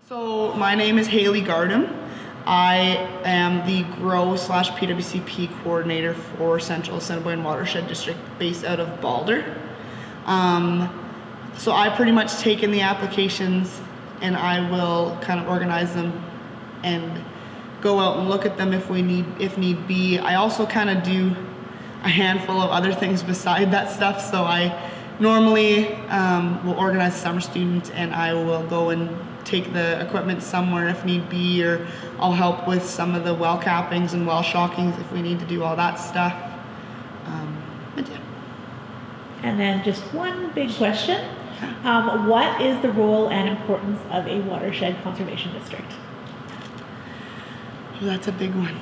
So my name is Hailey Gardham. I am the GROW/PWCP coordinator for Central Assiniboine Watershed District based out of Balder. So I pretty much take in the applications and I will kind of organize them and go out and look at them if need be. I also kind of do a handful of other things beside that stuff. So I normally will organize a summer student and I will go and take the equipment somewhere if need be, or I'll help with some of the well cappings and well shockings if we need to do all that stuff. But yeah. And then just one big question. What is the role and importance of a watershed conservation district? Well, that's a big one.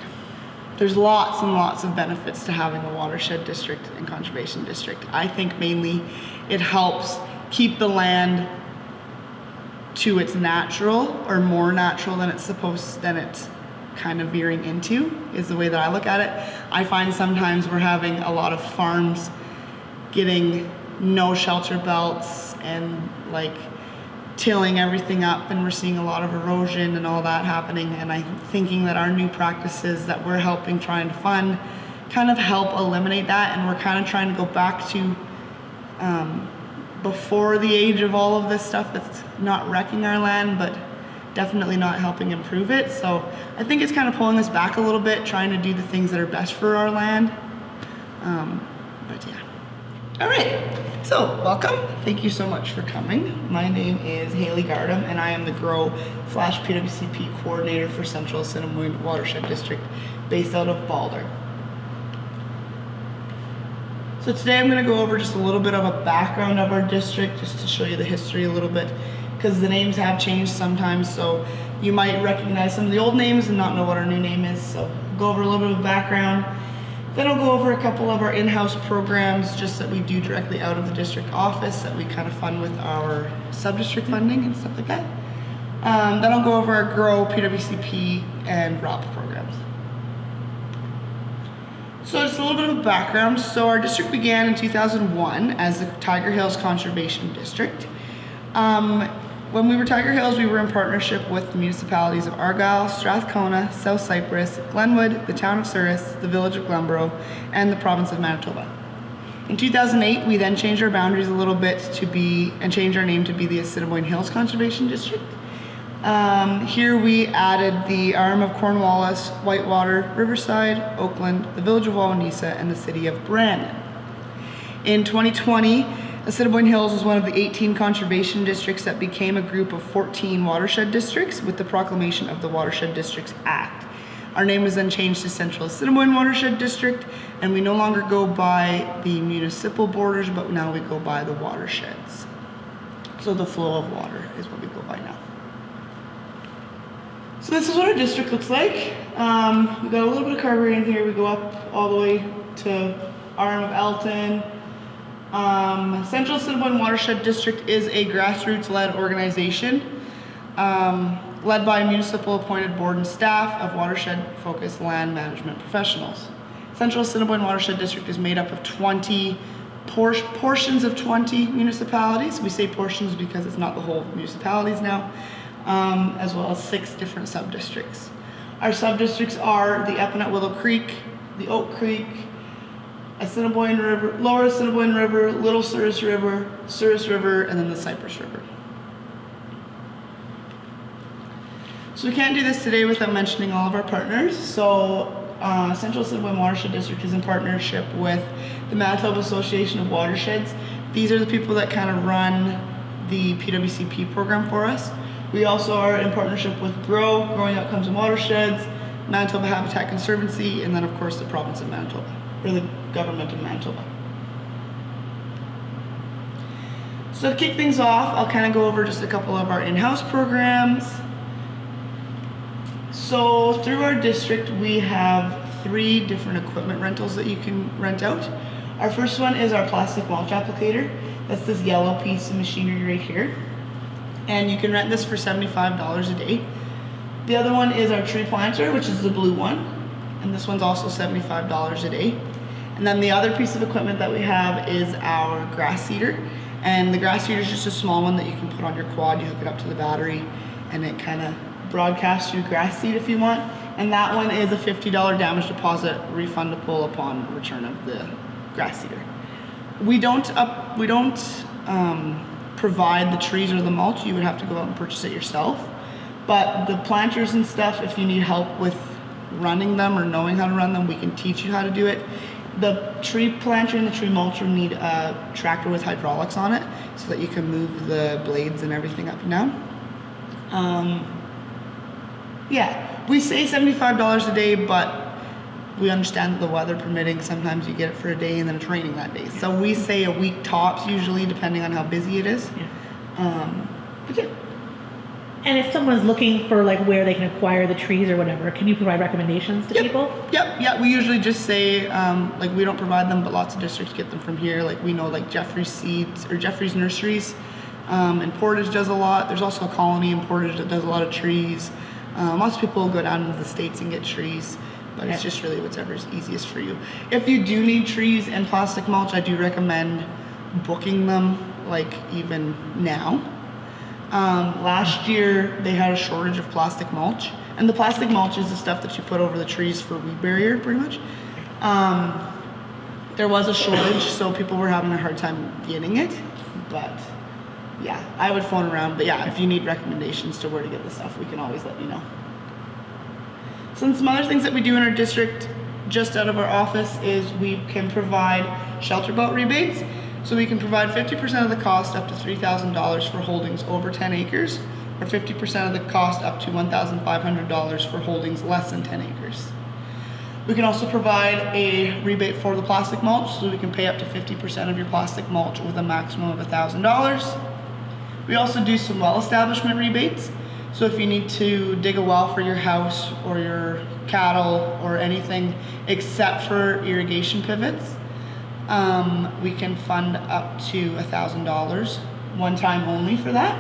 There's lots and lots of benefits to having a watershed district and conservation district. I think mainly it helps keep the land to its natural, or more natural than it's kind of veering into, is the way that I look at it. I find sometimes we're having a lot of farms getting no shelter belts and like tilling everything up, and we're seeing a lot of erosion and all that happening, and I'm thinking that our new practices that we're trying to fund kind of help eliminate that, and we're kind of trying to go back to before the age of all of this stuff that's not wrecking our land, but definitely not helping improve it. So I think it's kind of pulling us back a little bit, trying to do the things that are best for our land. But yeah. All right, so welcome. Thank you so much for coming. My name is Hailey Gardham, and I am the GROW/PWCP coordinator for Central Assiniboine Watershed District based out of Balder. So today I'm going to go over just a little bit of a background of our district, just to show you the history a little bit, because the names have changed sometimes, so you might recognize some of the old names and not know what our new name is. So I'll go over a little bit of background. Then I'll go over a couple of our in-house programs just that we do directly out of the district office that we kind of fund with our sub-district funding and stuff like that. Then I'll go over our GROW, PWCP, and ROP programs. So just a little bit of a background. So our district began in 2001 as the Tiger Hills Conservation District. When we were Tiger Hills, we were in partnership with the municipalities of Argyll, Strathcona, South Cypress, Glenwood, the town of Souris, the village of Glenborough, and the province of Manitoba. In 2008, we then changed our boundaries a little bit and changed our name to be the Assiniboine Hills Conservation District. Here we added the arm of Cornwallis, Whitewater, Riverside, Oakland, the village of Wawanesa, and the city of Brandon. In 2020, Assiniboine Hills was one of the 18 conservation districts that became a group of 14 watershed districts with the proclamation of the Watershed Districts Act. Our name was then changed to Central Assiniboine Watershed District, and we no longer go by the municipal borders, but now we go by the watersheds. So the flow of water is what we go by now. So this is what our district looks like. We got a little bit of Carberry in here. We go up all the way to Arm of Elton. Central Assiniboine Watershed District is a grassroots-led organization led by a municipal appointed board and staff of watershed-focused land management professionals. Central Assiniboine Watershed District is made up of 20 portions of 20 municipalities. We say portions because it's not the whole municipalities now. As well as 6 different sub-districts. Our sub-districts are the Epinette-Willow Creek, the Oak Creek, Assiniboine River, Lower Assiniboine River, Little Souris River, and then the Cypress River. So we can't do this today without mentioning all of our partners. So Central Assiniboine Watershed District is in partnership with the Manitoba Association of Watersheds. These are the people that kind of run the PWCP program for us. We also are in partnership with GROW, Growing Outcomes in Watersheds, Manitoba Habitat Conservancy, and then of course the province of Manitoba, or the government of Manitoba. So to kick things off, I'll kind of go over just a couple of our in-house programs. So through our district, we have 3 different equipment rentals that you can rent out. Our first one is our plastic mulch applicator. That's this yellow piece of machinery right here. And you can rent this for $75 a day. The other one is our tree planter, which is the blue one, and this one's also $75 a day. And then the other piece of equipment that we have is our grass seeder, and the grass seeder is just a small one that you can put on your quad. You hook it up to the battery, and it kind of broadcasts your grass seed if you want. And that one is a $50 damage deposit refundable upon return of the grass seeder. We don't provide the trees or the mulch. You would have to go out and purchase it yourself. But the planters and stuff, if you need help with running them or knowing how to run them, we can teach you how to do it. The tree planter and the tree mulcher need a tractor with hydraulics on it so that you can move the blades and everything up and down. Yeah, we say $75 a day, but we understand that the weather permitting, sometimes you get it for a day and then it's raining that day. So we say a week tops usually, depending on how busy it is. But yeah. And if someone's looking for like where they can acquire the trees or whatever, can you provide recommendations to people? Yep. We usually just say, like we don't provide them, but lots of districts get them from here. Like we know like Jeffrey's Seeds or Jeffrey's Nurseries, and Portage does a lot. There's also a colony in Portage that does a lot of trees. Lots of people go down into the States and get trees, but it's just really whatever's easiest for you. If you do need trees and plastic mulch, I do recommend booking them like even now. Last year they had a shortage of plastic mulch, and the plastic mulch is the stuff that you put over the trees for weed barrier pretty much. There was a shortage, so people were having a hard time getting it, but yeah, I would phone around. But yeah, if you need recommendations to where to get the stuff, we can always let you know. Some other things that we do in our district just out of our office is we can provide shelter belt rebates. So we can provide 50% of the cost up to $3,000 for holdings over 10 acres, or 50% of the cost up to $1,500 for holdings less than 10 acres. We can also provide a rebate for the plastic mulch, so we can pay up to 50% of your plastic mulch with a maximum of $1,000. We also do some well establishment rebates. So if you need to dig a well for your house or your cattle or anything except for irrigation pivots, we can fund up to $1,000 one time only for that.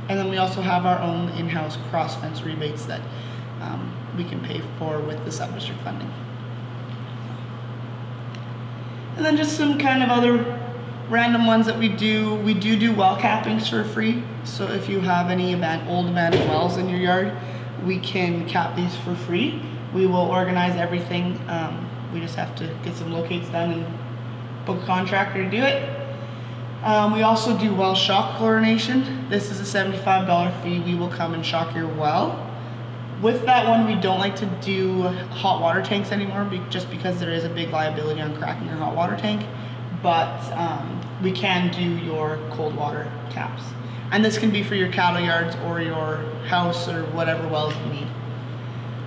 And then we also have our own in-house cross fence rebates that we can pay for with the sub-district funding. And then just some kind of other random ones that we do well cappings for free. So if you have any old abandoned wells in your yard, we can cap these for free. We will organize everything. We just have to get some locates done and book a contractor to do it. We also do well shock chlorination. This is a $75 fee. We will come and shock your well. With that one, we don't like to do hot water tanks anymore, just because there is a big liability on cracking your hot water tank. But we can do your cold water taps. And this can be for your cattle yards or your house or whatever wells you need.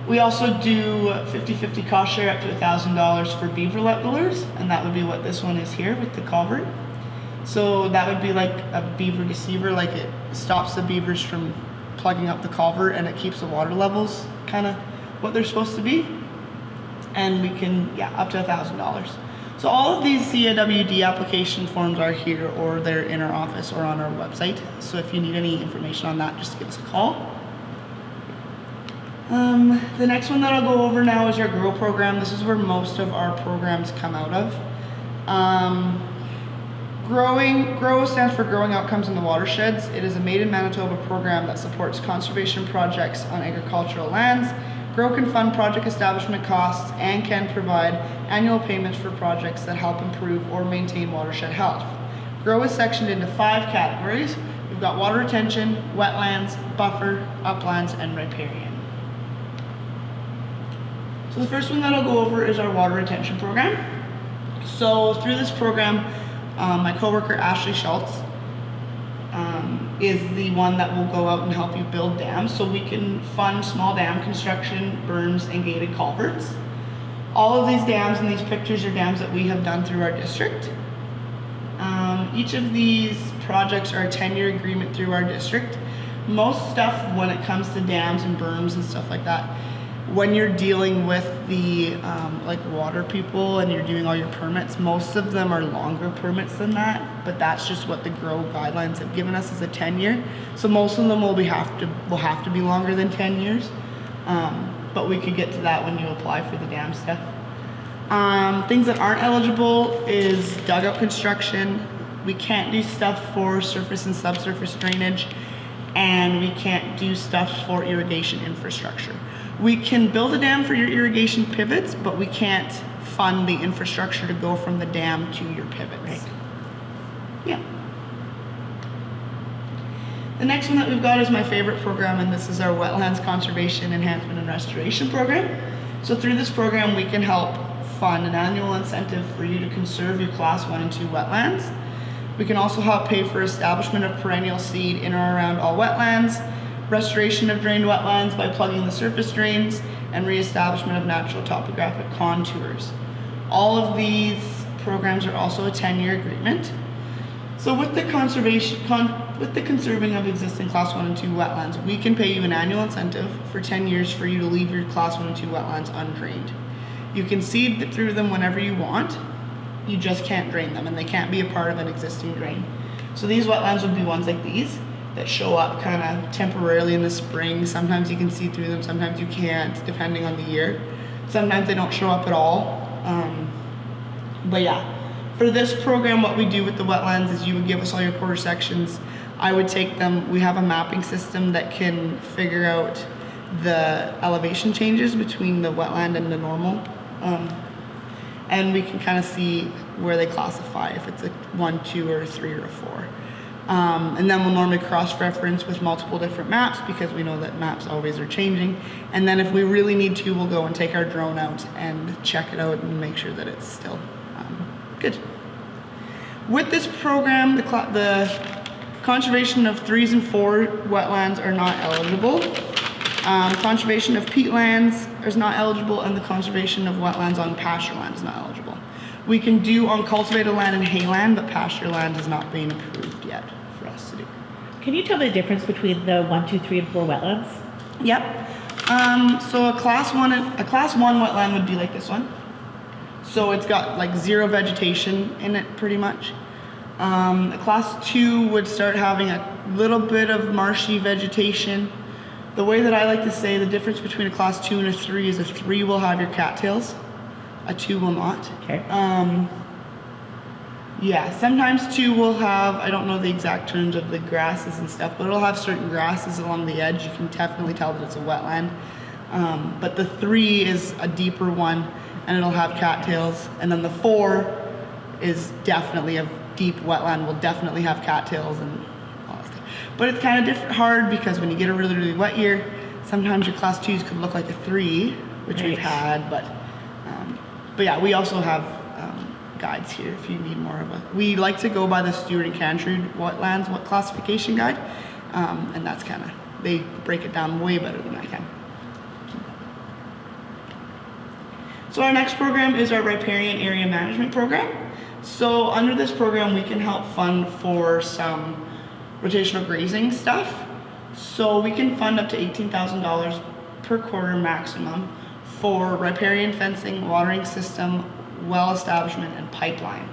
We also do 50-50 cost share up to $1,000 for beaver let lures, and that would be what this one is here with the culvert. So that would be like a beaver deceiver, like it stops the beavers from plugging up the culvert and it keeps the water levels kind of what they're supposed to be. And we can, up to $1,000. So all of these CAWD application forms are here, or they're in our office or on our website. So if you need any information on that, just give us a call. The next one that I'll go over now is our GROW program. This is where most of our programs come out of. GROW stands for Growing Outcomes in the Watersheds. It is a Made in Manitoba program that supports conservation projects on agricultural lands. GROW can fund project establishment costs and can provide annual payments for projects that help improve or maintain watershed health. GROW is sectioned into 5 categories. We've got water retention, wetlands, buffer, uplands, and riparian. So the first one that I'll go over is our water retention program. So through this program, my coworker Ashley Schultz is the one that will go out and help you build dams. So we can fund small dam construction, berms, and gated culverts. All of these dams in these pictures are dams that we have done through our district. Each of these projects are a 10-year agreement through our district. Most stuff when it comes to dams and berms and stuff like that, when you're dealing with the like water people and you're doing all your permits, most of them are longer permits than that, but that's just what the GROW guidelines have given us as a 10-year. So most of them will have to be longer than 10 years, but we could get to that when you apply for the dam stuff. Things that aren't eligible is dugout construction. We can't do stuff for surface and subsurface drainage. and we can't do stuff for irrigation infrastructure. We can build a dam for your irrigation pivots, but we can't fund the infrastructure to go from the dam to your pivots. Right. Yeah. The next one that we've got is my favorite program, and this is our Wetlands Conservation Enhancement and Restoration Program. So through this program, we can help fund an annual incentive for you to conserve your class 1 and 2 wetlands. We can also help pay for establishment of perennial seed in or around all wetlands, restoration of drained wetlands by plugging the surface drains, and reestablishment of natural topographic contours. All of these programs are also a 10-year agreement. So with the conserving of existing class 1 and 2 wetlands, we can pay you an annual incentive for 10 years for you to leave your class 1 and 2 wetlands undrained. You can seed through them whenever you want, you just can't drain them, and they can't be a part of an existing drain. So these wetlands would be ones like these that show up kind of temporarily in the spring. Sometimes you can see through them, sometimes you can't, depending on the year. Sometimes they don't show up at all. But yeah, for this program, what we do with the wetlands is you would give us all your quarter sections. I would take them, we have a mapping system that can figure out the elevation changes between the wetland and the normal. And we can kind of see where they classify, if it's a 1, 2, or a 3, or a 4. And then we'll normally cross-reference with multiple different maps because we know that maps always are changing. And then if we really need to, we'll go and take our drone out and check it out and make sure that it's still good. With this program, the conservation of 3s and 4 wetlands are not eligible. Conservation of peatlands is not eligible, and the conservation of wetlands on pasture land is not eligible. We can do on cultivated land and hayland, but pasture land is not being approved yet for us to do. Can you tell me the difference between the 1, 2, 3, and 4 wetlands? Yep. So a class 1 wetland would be like this one. So it's got like 0 vegetation in it pretty much. A class 2 would start having a little bit of marshy vegetation. The way that I like to say the difference between a class 2 and a 3 is a 3 will have your cattails, a 2 will not. Okay. Yeah, sometimes 2 will have, I don't know the exact terms of the grasses and stuff, but it'll have certain grasses along the edge. You can definitely tell that it's a wetland. But the 3 is a deeper one, and it'll have cattails. And then the 4 is definitely a deep wetland, will definitely have cattails and all that stuff. But it's kind of hard because when you get a really, really wet year, sometimes your class 2s could look like a 3, which Right. we've had, but yeah, we also have guides here if you need more of a. We like to go by the Stewart and Cantry wetlands classification guide, and that's kind of, they break it down way better than I can. So our next program is our riparian area management program. So under this program, we can help fund for some rotational grazing stuff. So we can fund up to $18,000 per quarter maximum for riparian fencing, watering system, well establishment, and pipeline.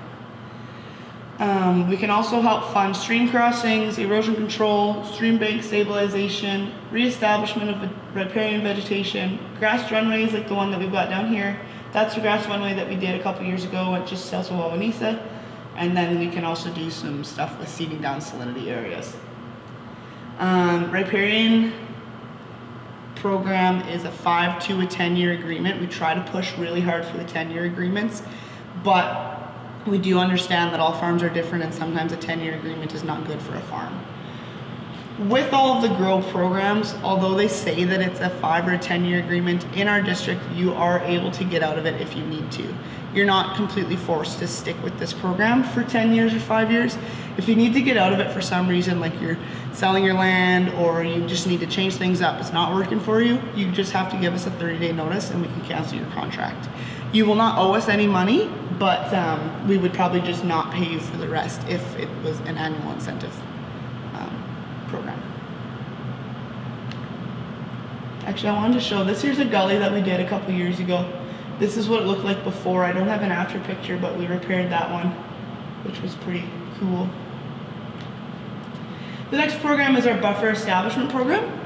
We can also help fund stream crossings, erosion control, stream bank stabilization, reestablishment of riparian vegetation, grass runways like the one that we've got down here. That's the grass runway that we did a couple years ago at just south of Wawanesa. And then we can also do some stuff with seeding down salinity areas. Riparian program is a 5 to a 10-year agreement. We try to push really hard for the 10-year agreements, but we do understand that all farms are different, and sometimes a 10-year agreement is not good for a farm. With all of the grow programs, although they say that it's a 5 or a 10-year agreement, in our district, you are able to get out of it if you need to. You're not completely forced to stick with this program for 10 years or 5 years. If you need to get out of it for some reason, like you're selling your land or you just need to change things up, it's not working for you, you just have to give us a 30-day notice and we can cancel your contract. You will not owe us any money, but we would probably just not pay you for the rest if it was an annual incentive program. Actually, I wanted to show, this here's a gully that we did a couple years ago. This is what it looked like before. I don't have an after picture, but we repaired that one, which was pretty cool. The next program is our buffer establishment program.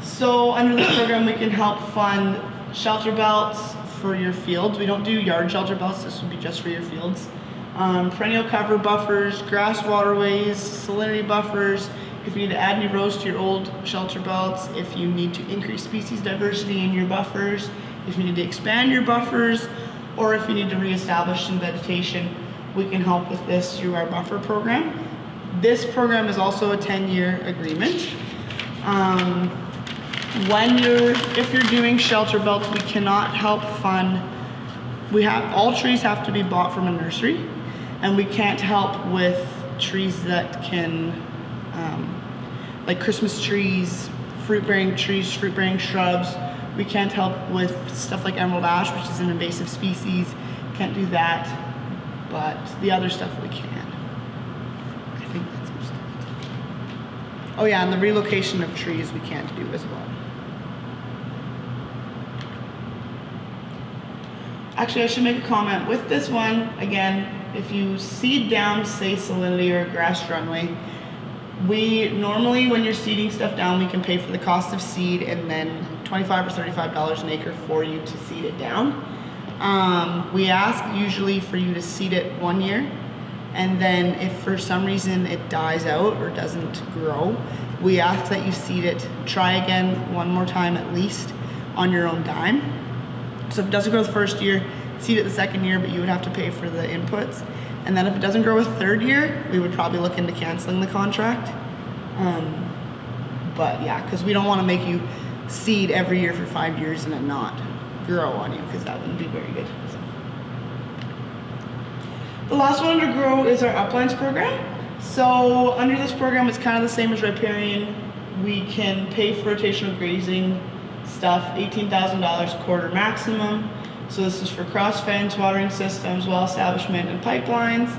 So under this program, we can help fund shelter belts for your fields. We don't do yard shelter belts. This would be just for your fields. Perennial cover buffers, grass waterways, salinity buffers, if you need to add new rows to your old shelter belts, if you need to increase species diversity in your buffers, if you need to expand your buffers, or if you need to reestablish some vegetation, we can help with this through our buffer program. This program is also a 10-year agreement. If you're doing shelter belts, we cannot help fund. All trees have to be bought from a nursery, and we can't help with trees that can, like Christmas trees, fruit-bearing trees, fruit-bearing shrubs. We can't help with stuff like emerald ash, which is an invasive species. Can't do that, but the other stuff we can. I think that's most of it. Oh yeah, and the relocation of trees we can't do as well. Actually, I should make a comment. With this one, again, if you seed down, say, salinity or a grass runway, we normally, when you're seeding stuff down, we can pay for the cost of seed and then $25 or $35 an acre for you to seed it down. We ask usually for you to seed it 1 year, and then if for some reason it dies out or doesn't grow, we ask that you seed it, try again one more time at least on your own dime. So if it doesn't grow the first year, seed it the second year, but you would have to pay for the inputs. And then if it doesn't grow a third year, we would probably look into canceling the contract. But yeah, because we don't want to make you seed every year for 5 years and it not grow on you, because that wouldn't be very good. So. The last one under grow is our uplines program. So under this program, it's kind of the same as riparian. We can pay for rotational grazing stuff, $18,000 a quarter maximum. So this is for cross fence, watering systems, well establishment, and pipelines.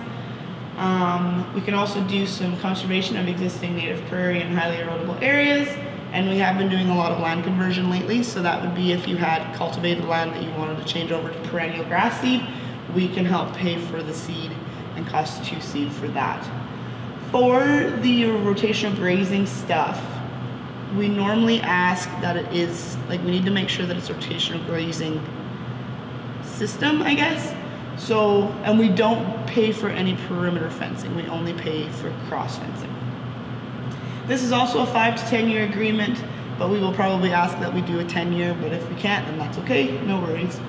We can also do some conservation of existing native prairie and highly erodible areas. And we have been doing a lot of land conversion lately. So that would be if you had cultivated land that you wanted to change over to perennial grass seed, we can help pay for the seed and cost to seed for that. For the rotational grazing stuff, we normally ask that it is, like, we need to make sure that it's a rotational grazing system, I guess. So, and we don't pay for any perimeter fencing. We only pay for cross fencing. This is also a 5 to 10 year agreement, but we will probably ask that we do a 10-year, but if we can't, then that's okay, no worries.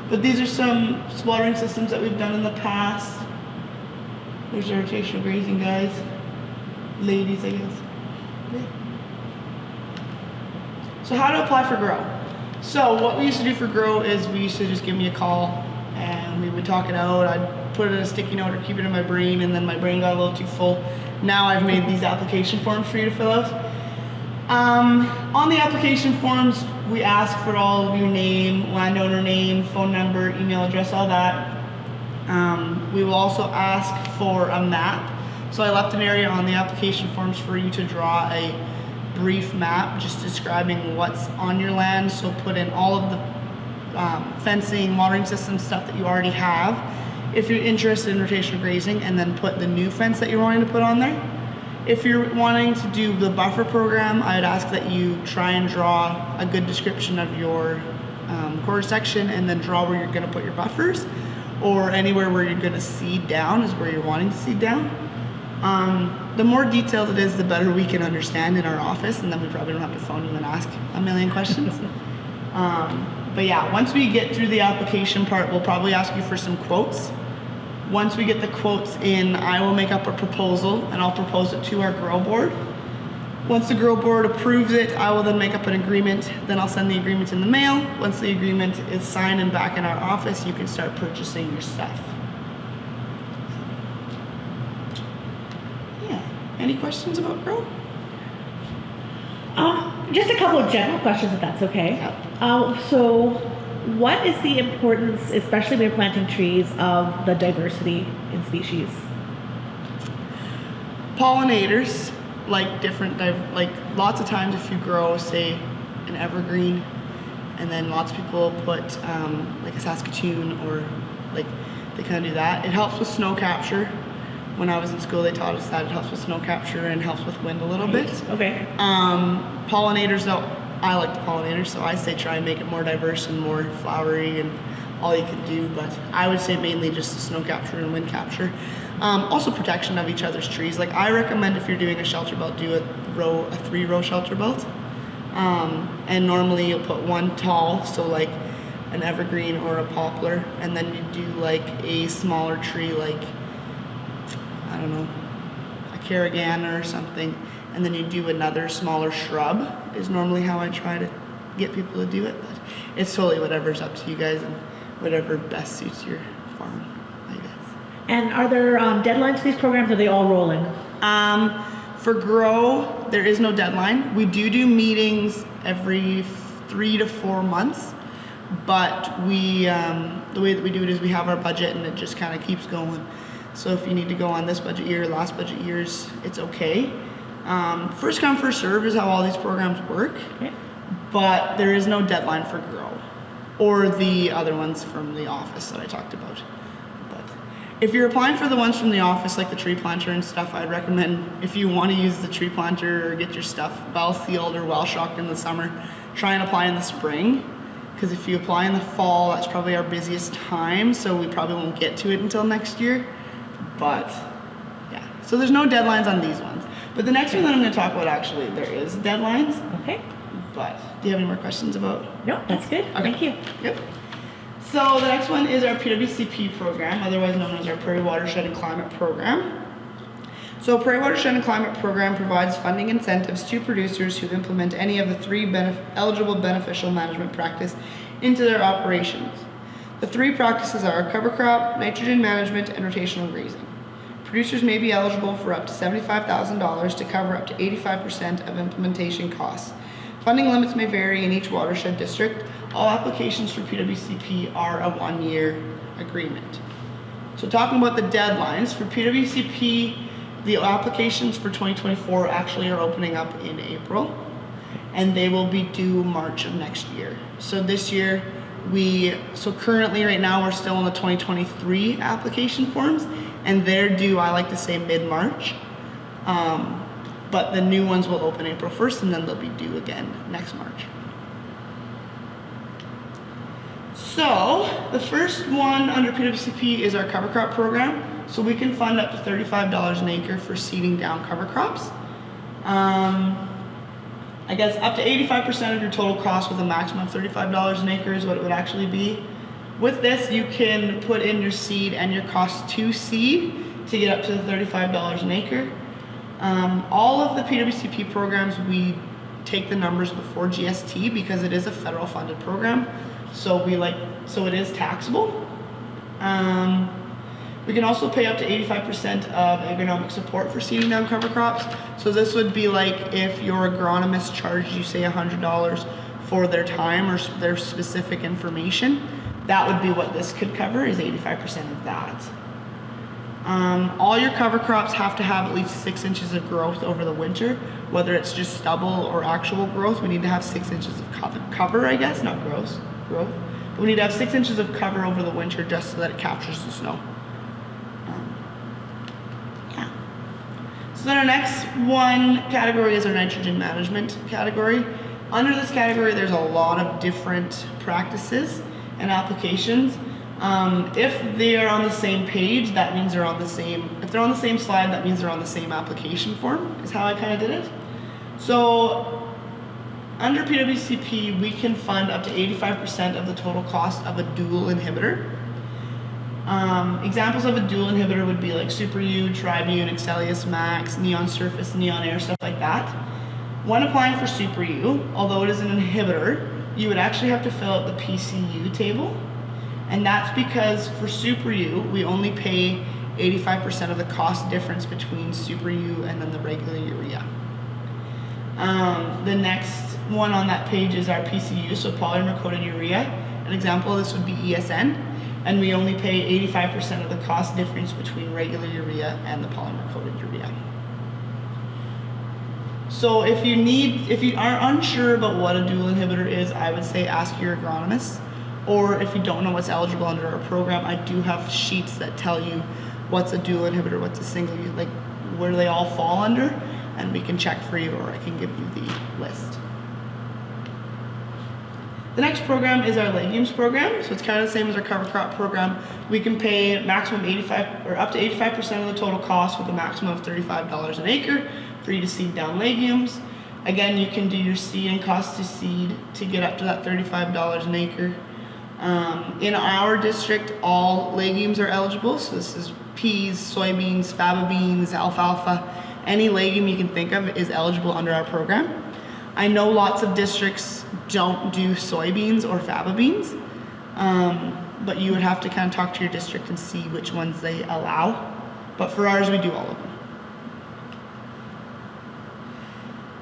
But these are some watering systems that we've done in the past. There's the rotational grazing guys. Ladies, I guess. Yeah. So how to apply for grow. So what we used to do for grow is we used to just give me a call and we would talk it out. I'd put it in a sticky note or keep it in my brain, and then my brain got a little too full. Now I've made these application forms for you to fill out. On the application forms, we ask for all of your name, landowner name, phone number, email address, all that. We will also ask for a map. So I left an area on the application forms for you to draw a brief map just describing what's on your land. So put in all of the fencing, watering system stuff that you already have, if you're interested in rotational grazing, and then put the new fence that you're wanting to put on there. If you're wanting to do the buffer program, I'd ask that you try and draw a good description of your quarter section, and then draw where you're going to put your buffers, or anywhere where you're going to seed down is where you're wanting to seed down. The more detailed it is, the better we can understand in our office, and then we probably don't have to phone you and ask a million questions. But yeah, once we get through the application part, we'll probably ask you for some quotes. Once we get the quotes in, I will make up a proposal and I'll propose it to our grow board. Once the grow board approves it, I will then make up an agreement. Then I'll send the agreement in the mail. Once the agreement is signed and back in our office, you can start purchasing your stuff. Yeah. Any questions about grow? Just a couple of general questions, if that's okay. Yeah. So what is the importance, especially when you're planting trees, of the diversity in species? Pollinators, like lots of times if you grow, say, an evergreen, and then lots of people put like a Saskatoon, or like they kind of do that. It helps with snow capture. When I was in school, they taught us that it helps with snow capture and helps with wind a little bit. Okay. Pollinators, though, I like the pollinators, so I say try and make it more diverse and more flowery and all you can do, but I would say mainly just the snow capture and wind capture. Also protection of each other's trees. Like I recommend if you're doing a shelter belt, do a 3-row shelter belt. And normally you'll put one tall, so like an evergreen or a poplar, and then you do like a smaller tree, like, I don't know, a carragana or something, and then you do another smaller shrub is normally how I try to get people to do it, but it's totally whatever's up to you guys and whatever best suits your farm, I guess. And are there deadlines for these programs, or are they all rolling? For grow, there is no deadline. We do meetings every 3 to 4 months, but we the way that we do it is we have our budget and it just kind of keeps going. So if you need to go on this budget year, last budget years, it's okay. First come, first serve is how all these programs work, Okay. but there is no deadline for grow or the other ones from the office that I talked about. But if you're applying for the ones from the office, like the tree planter and stuff, I'd recommend if you want to use the tree planter or get your stuff well sealed or well shocked in the summer, try and apply in the spring. Because if you apply in the fall, that's probably our busiest time, so we probably won't get to it until next year. But yeah, so there's no deadlines on these ones. But the next one that I'm going to talk about, actually, there is deadlines. Okay. But do you have any more questions about? No, that's good. Okay. Thank you. Yep. So the next one is our PWCP program, otherwise known as our Prairie Watershed and Climate Program. So Prairie Watershed and Climate Program provides funding incentives to producers who implement any of the 3 eligible beneficial management practice into their operations. The 3 practices are cover crop, nitrogen management, and rotational grazing. Producers may be eligible for up to $75,000 to cover up to 85% of implementation costs. Funding limits may vary in each watershed district. All applications for PWCP are a 1-year agreement. So talking about the deadlines, for PWCP, the applications for 2024 actually are opening up in April, and they will be due March of next year. So this year, currently right now we're still on the 2023 application forms, and they're due, I like to say, mid-March. But the new ones will open April 1st, and then they'll be due again next March. So the first one under PWCP is our cover crop program. So we can fund up to $35 an acre for seeding down cover crops. I guess up to 85% of your total cost with a maximum of $35 an acre is what it would actually be. With this, you can put in your seed and your cost to seed to get up to the $35 an acre. All of the PWCP programs, we take the numbers before GST because it is a federal funded program. So it is taxable. We can also pay up to 85% of agronomic support for seeding down cover crops. So this would be like if your agronomist charged you, say, $100 for their time or their specific information. That would be what this could cover, is 85% of that. All your cover crops have to have at least 6 inches of growth over the winter, whether it's just stubble or actual growth. We need to have 6 inches of cover, I guess, not growth. But we need to have 6 inches of cover over the winter just so that it captures the snow. So then our next one category is our nitrogen management category. Under this category, there's a lot of different practices and applications. If they are on the same page, that means they're on the same, if they're on the same slide, that means they're on the same application form, is how I kind of did it. So under PWCP, we can fund up to 85% of the total cost of a dual inhibitor. Examples of a dual inhibitor would be like Super U, Tribune, Excelius Max, Neon Surface, Neon Air, stuff like that. When applying for Super U, although it is an inhibitor, you would actually have to fill out the PCU table. And that's because for Super U, we only pay 85% of the cost difference between Super U and then the regular urea. The next one on that page is our PCU, so polymer coated urea. An example of this would be ESN. And we only pay 85% of the cost difference between regular urea and the polymer coated urea. So if you are unsure about what a dual inhibitor is, I would say ask your agronomist. Or if you don't know what's eligible under our program, I do have sheets that tell you what's a dual inhibitor, what's a single, like where they all fall under, and we can check for you, or I can give you the list. The next program is our legumes program. So it's kind of the same as our cover crop program. We can pay maximum 85 or up to 85% of the total cost with a maximum of $35 an acre for you to seed down legumes. Again, you can do your seed and cost to seed to get up to that $35 an acre. In our district, all legumes are eligible. So this is peas, soybeans, faba beans, alfalfa. Any legume you can think of is eligible under our program. I know lots of districts don't do soybeans or faba beans, but you would have to kind of talk to your district and see which ones they allow. But for ours, we do all of them.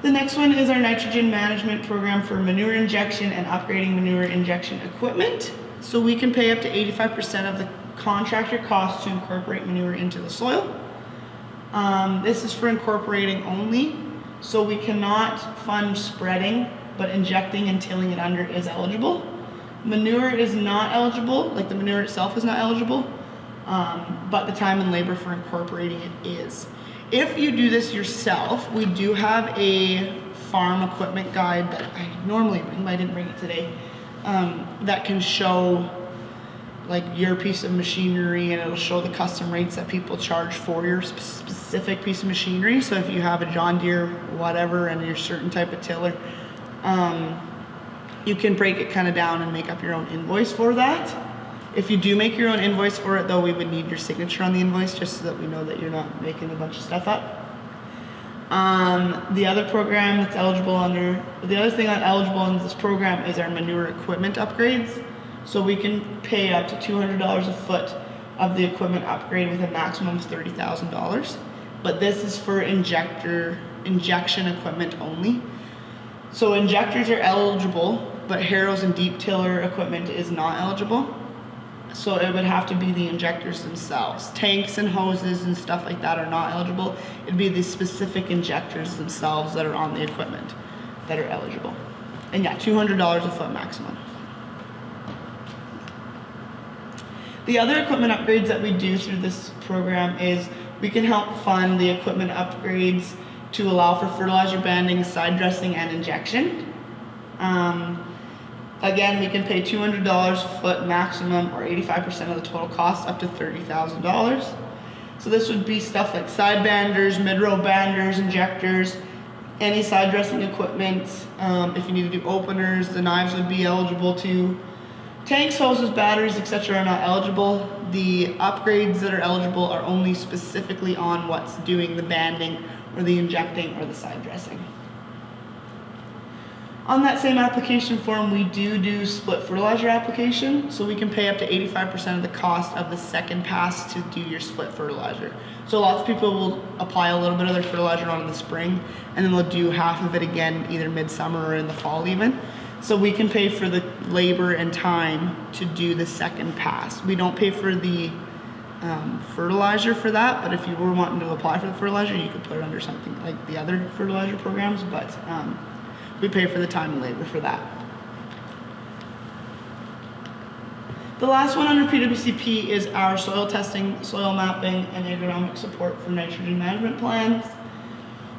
The next one is our nitrogen management program for manure injection and upgrading manure injection equipment. So we can pay up to 85% of the contractor cost to incorporate manure into the soil. This is for incorporating only, so we cannot fund spreading, but injecting and tilling it under is eligible. Manure is not eligible, like the manure itself is not eligible, but the time and labor for incorporating it is. If you do this yourself, we do have a farm equipment guide that I normally bring, but I didn't bring it today, that can show like your piece of machinery, and it'll show the custom rates that people charge for your specific piece of machinery. So if you have a John Deere whatever and your certain type of tiller, you can break it kind of down and make up your own invoice for that. If you do make your own invoice for it, though, we would need your signature on the invoice just so that we know that you're not making a bunch of stuff up. The other program that's eligible under, the other thing that's eligible in this program is our manure equipment upgrades. So we can pay up to $200 a foot of the equipment upgrade with a maximum of $30,000. But this is for injection equipment only. So injectors are eligible, but harrows and deep tiller equipment is not eligible. So it would have to be the injectors themselves. Tanks and hoses and stuff like that are not eligible. It'd be the specific injectors themselves that are on the equipment that are eligible. And yeah, $200 a foot maximum. The other equipment upgrades that we do through this program is we can help fund the equipment upgrades to allow for fertilizer banding, side dressing, and injection. Again, we can pay $200 a foot maximum, or 85% of the total cost, up to $30,000. So this would be stuff like side banders, mid-row banders, injectors, any side dressing equipment. If you need to do openers, the knives would be eligible too. Tanks, hoses, batteries, etc. are not eligible. The upgrades that are eligible are only specifically on what's doing the banding or the injecting or the side dressing. On that same application form, we do split fertilizer application, so we can pay up to 85% of the cost of the second pass to do your split fertilizer. So lots of people will apply a little bit of their fertilizer on in the spring, and then they'll do half of it again either midsummer or in the fall even. So we can pay for the labor and time to do the second pass. We don't pay for the fertilizer for that, but if you were wanting to apply for the fertilizer, you could put it under something like the other fertilizer programs, but we pay for the time and labor for that. The last one under PWCP is our soil testing, soil mapping, and agronomic support for nitrogen management plans.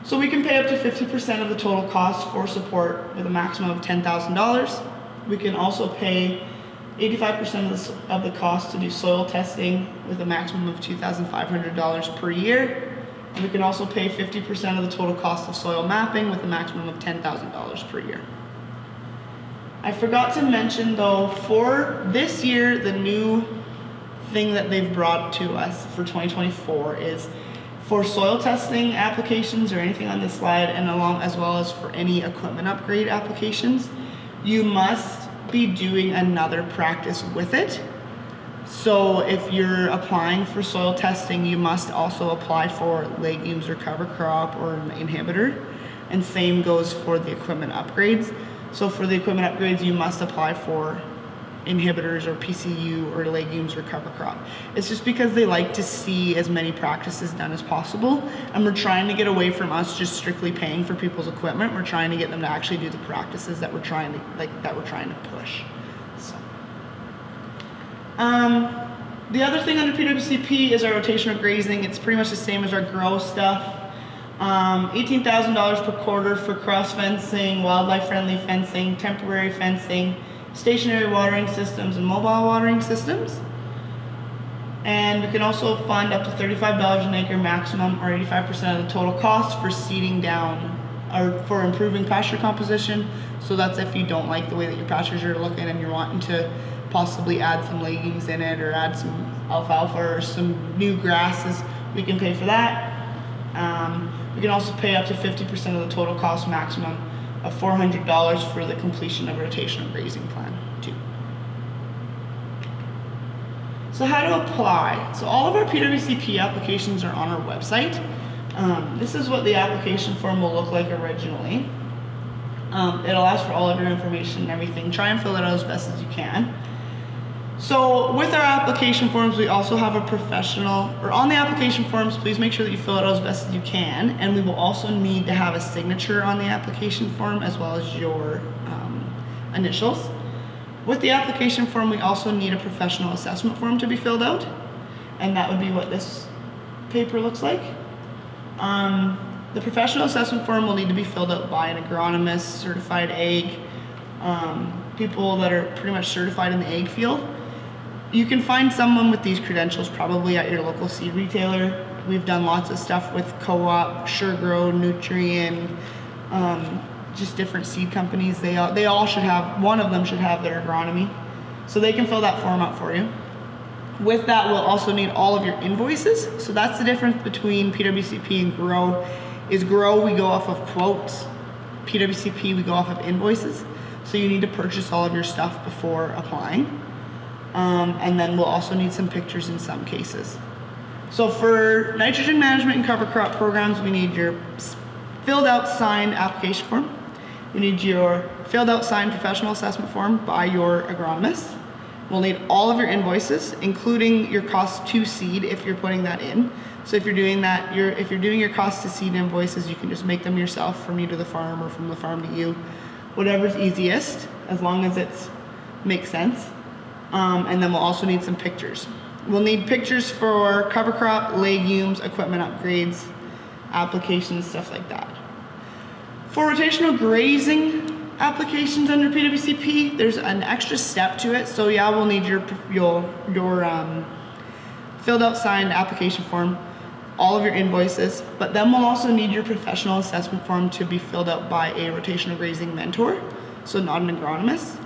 So we can pay up to 50% of the total cost for support with a maximum of $10,000. We can also pay 85% of the cost to do soil testing with a maximum of $2,500 per year. And we can also pay 50% of the total cost of soil mapping with a maximum of $10,000 per year. I forgot to mention though, for this year, the new thing that they've brought to us for 2024 is for soil testing applications or anything on this slide, and as well as for any equipment upgrade applications, you must be doing another practice with it. So if you're applying for soil testing, you must also apply for legumes or cover crop or an inhibitor, and same goes for the equipment upgrades. So for the equipment upgrades, you must apply for inhibitors or PCU or legumes or cover crop. It's just because they like to see as many practices done as possible, and we're trying to get away from us just strictly paying for people's equipment. We're trying to get them to actually do the practices that we're trying to push. So the other thing under PWCP is our rotational grazing. It's pretty much the same as our grow stuff. $18,000 per quarter for cross fencing, wildlife friendly fencing, temporary fencing, stationary watering systems, and mobile watering systems. And we can also fund up to $35 an acre maximum, or 85% of the total cost for seeding down or for improving pasture composition. So that's if you don't like the way that your pastures are looking and you're wanting to possibly add some legumes in it or add some alfalfa or some new grasses, we can pay for that. We can also pay up to 50% of the total cost maximum of $400 for the completion of a rotational grazing plan too. So how to apply? So all of our PWCP applications are on our website. This is what the application form will look like originally. It'll ask for all of your information and everything. Try and fill it out as best as you can. So with our application forms, we also have a professional, or on the application forms, please make sure that you fill it out as best as you can. And we will also need to have a signature on the application form as well as your initials. With the application form, we also need a professional assessment form to be filled out. And that would be what this paper looks like. The professional assessment form will need to be filled out by an agronomist, certified ag, people that are pretty much certified in the ag field. You can find someone with these credentials probably at your local seed retailer. We've done lots of stuff with Co-op, SureGrow, Nutrien, just different seed companies. They all should have, one of them should have their agronomy. So they can fill that form out for you. With that, we'll also need all of your invoices. So that's the difference between PWCP and GROW. Is GROW, we go off of quotes. PWCP, we go off of invoices. So you need to purchase all of your stuff before applying. And then we'll also need some pictures in some cases. So for nitrogen management and cover crop programs, we need your filled out signed application form. We need your filled out signed professional assessment form by your agronomist. We'll need all of your invoices, including your cost to seed if you're putting that in. So if you're doing that, if you're doing your cost to seed invoices, you can just make them yourself from you to the farm or from the farm to you, whatever's easiest, as long as it makes sense. And then we'll also need some pictures. We'll need pictures for cover crop, legumes, equipment upgrades, applications, stuff like that. For rotational grazing applications under PWCP, there's an extra step to it. So yeah, we'll need your filled out signed application form, all of your invoices, but then we'll also need your professional assessment form to be filled out by a rotational grazing mentor, so not an agronomist.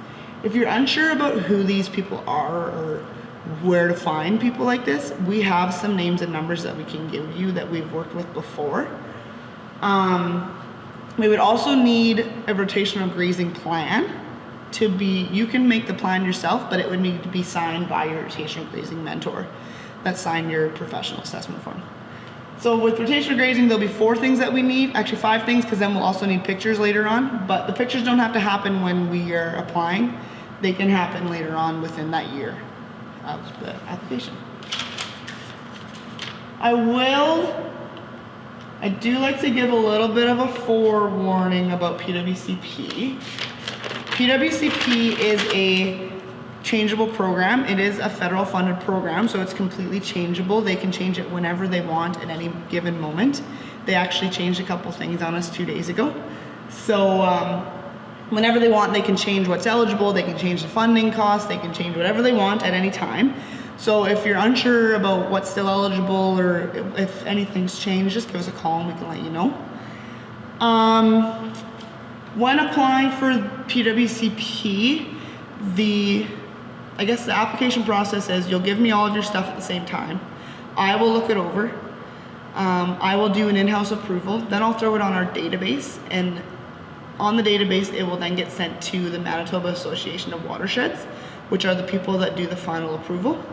If you're unsure about who these people are or where to find people like this, we have some names and numbers that we can give you that we've worked with before. We would also need a rotational grazing plan to be, you can make the plan yourself, but it would need to be signed by your rotational grazing mentor that signed your professional assessment form. So with rotational grazing, there'll be 4 things that we need, actually 5 things, because then we'll also need pictures later on, but the pictures don't have to happen when we are applying. They can happen later on within that year of the application. I do like to give a little bit of a forewarning about PWCP. PWCP is a changeable program. It is a federal funded program, so it's completely changeable. They can change it whenever they want at any given moment. They actually changed a couple things on us 2 days ago. So whenever they want, they can change what's eligible, they can change the funding costs, they can change whatever they want at any time. So if you're unsure about what's still eligible or if anything's changed, just give us a call and we can let you know. When applying for PWCP, the application process is you'll give me all of your stuff at the same time. I will look it over. I will do an in-house approval. Then I'll throw it on our database, and on the database, it will then get sent to the Manitoba Association of Watersheds, which are the people that do the final approval.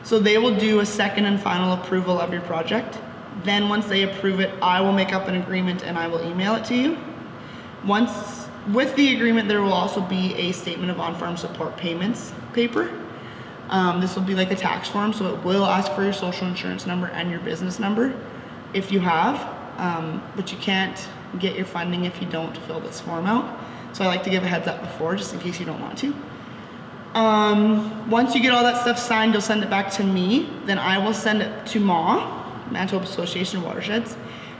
So they will do a second and final approval of your project. Then once they approve it, I will make up an agreement and I will email it to you. Once, with the agreement, there will also be a statement of on-farm support payments paper. This will be like a tax form, so it will ask for your social insurance number and your business number if you have, but you can't get your funding if you don't fill this form out. So I like to give a heads up before, just in case you don't want to. Once you get all that stuff signed, you'll send it back to me. Then I will send it to Manitoba Association of Watersheds,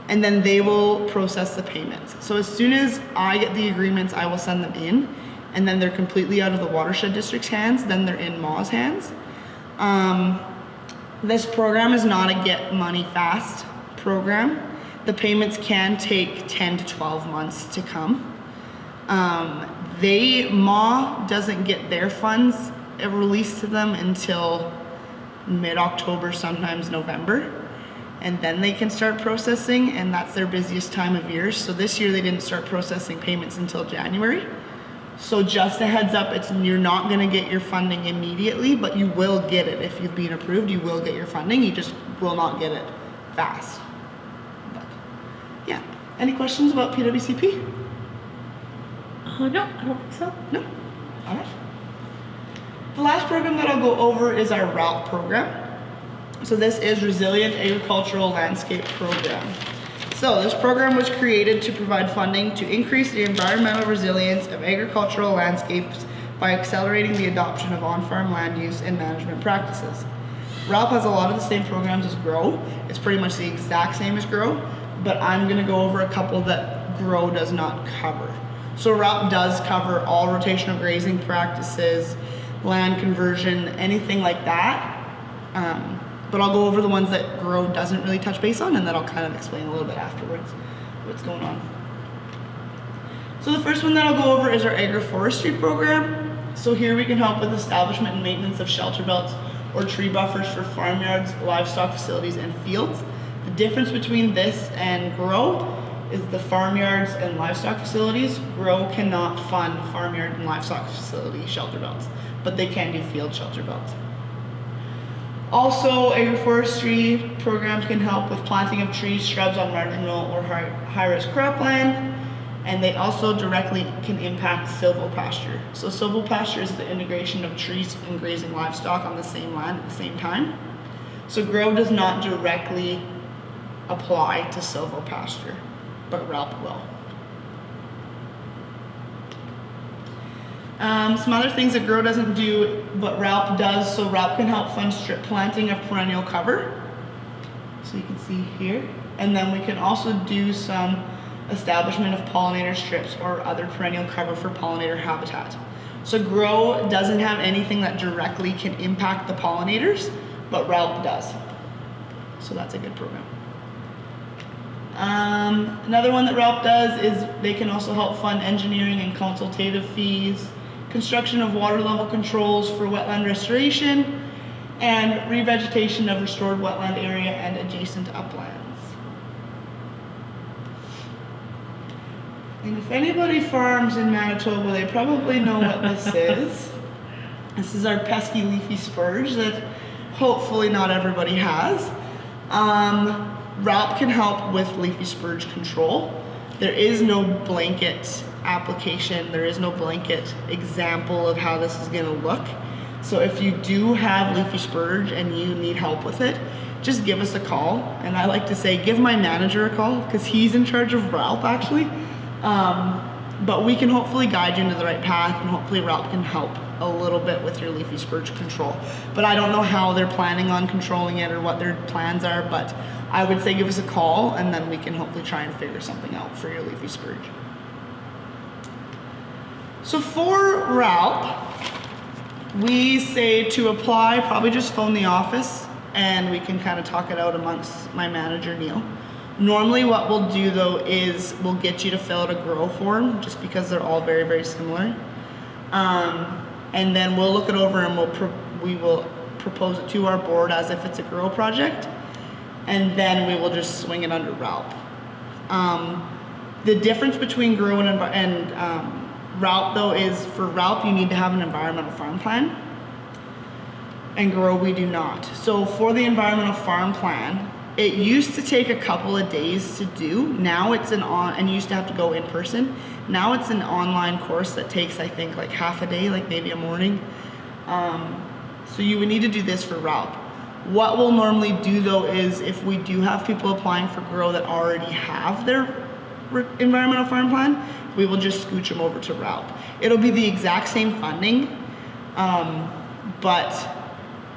and then they will process the payments. So as soon as I get the agreements, I will send them in, and then they're completely out of the Watershed District's hands, then they're in MAW's hands. This program is not a get money fast program. The payments can take 10 to 12 months to come. MAW doesn't get their funds released to them until mid-October, sometimes November. And then they can start processing, and that's their busiest time of year. So this year they didn't start processing payments until January. So just a heads up, you're not gonna get your funding immediately, but you will get it. If you've been approved, you will get your funding. You just will not get it fast. But yeah, any questions about PWCP? No, I don't think so. No? All right. The last program that I'll go over is our RALP program. So this is Resilient Agricultural Landscape Program. So this program was created to provide funding to increase the environmental resilience of agricultural landscapes by accelerating the adoption of on-farm land use and management practices. RALP has a lot of the same programs as GROW. It's pretty much the exact same as GROW, but I'm gonna go over a couple that GROW does not cover. So RALP does cover all rotational grazing practices, land conversion, anything like that. But I'll go over the ones that GROW doesn't really touch base on, and then I'll kind of explain a little bit afterwards what's going on. So the first one that I'll go over is our agroforestry program. So here we can help with establishment and maintenance of shelter belts or tree buffers for farmyards, livestock facilities, and fields. The difference between this and GROW is the farmyards and livestock facilities. GROW cannot fund farmyard and livestock facility shelter belts, but they can do field shelter belts. Also, agroforestry programs can help with planting of trees, shrubs on marginal or high-risk cropland, and they also directly can impact silvopasture. So silvopasture is the integration of trees and grazing livestock on the same land at the same time. So GROW does not directly apply to silvopasture, but RALP will. Some other things that GROW doesn't do, but RALP does. So RALP can help fund strip planting of perennial cover. So you can see here. And then we can also do some establishment of pollinator strips or other perennial cover for pollinator habitat. So GROW doesn't have anything that directly can impact the pollinators, but RALP does. So that's a good program. Another one that RALP does is they can also help fund engineering and consultative fees, construction of water level controls for wetland restoration, and revegetation of restored wetland area and adjacent uplands. And if anybody farms in Manitoba, they probably know what this is. This is our pesky leafy spurge that hopefully not everybody has. RALP can help with leafy spurge control. There is no blanket application, there is no blanket example of how this is gonna look. So if you do have leafy spurge and you need help with it, just give us a call. And I like to say, give my manager a call, because he's in charge of RALP actually. But we can hopefully guide you into the right path, and hopefully RALP can help a little bit with your leafy spurge control. But I don't know how they're planning on controlling it or what their plans are, but I would say give us a call, and then we can hopefully try and figure something out for your leafy spurge. So for RALP, we say to apply, probably just phone the office, and we can kind of talk it out amongst my manager, Neil. Normally what we'll do though is we'll get you to fill out a GROW form, just because they're all very, very similar. And then we'll look it over and we will propose it to our board as if it's a GROW project, and then we will just swing it under RALP. The difference between GROW and RALP though is, for RALP you need to have an environmental farm plan, and GROW we do not. So for the environmental farm plan, it used to take a couple of days to do. Now it's and you used to have to go in person. Now it's an online course that takes, I think, like half a day, like maybe a morning. So you would need to do this for RALP. What we'll normally do though is, if we do have people applying for GROW that already have their environmental farm plan, we will just scooch them over to RALP. It'll be the exact same funding, but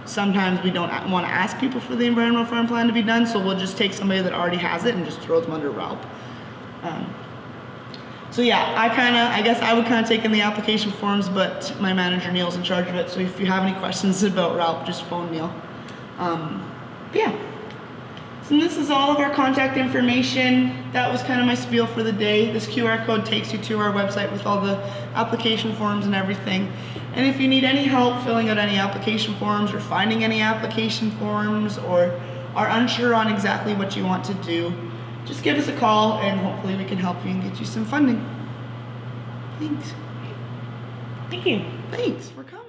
sometimes we don't want to ask people for the environmental farm plan to be done, so we'll just take somebody that already has it and just throw them under RALP. So yeah, I guess I would kind of take in the application forms, but my manager Neil's in charge of it. So if you have any questions about route, just phone Neil. But yeah. So this is all of our contact information. That was kind of my spiel for the day. This QR code takes you to our website with all the application forms and everything. And if you need any help filling out any application forms or finding any application forms or are unsure on exactly what you want to do, just give us a call and hopefully we can help you and get you some funding. Thanks. Thank you. Thanks for coming.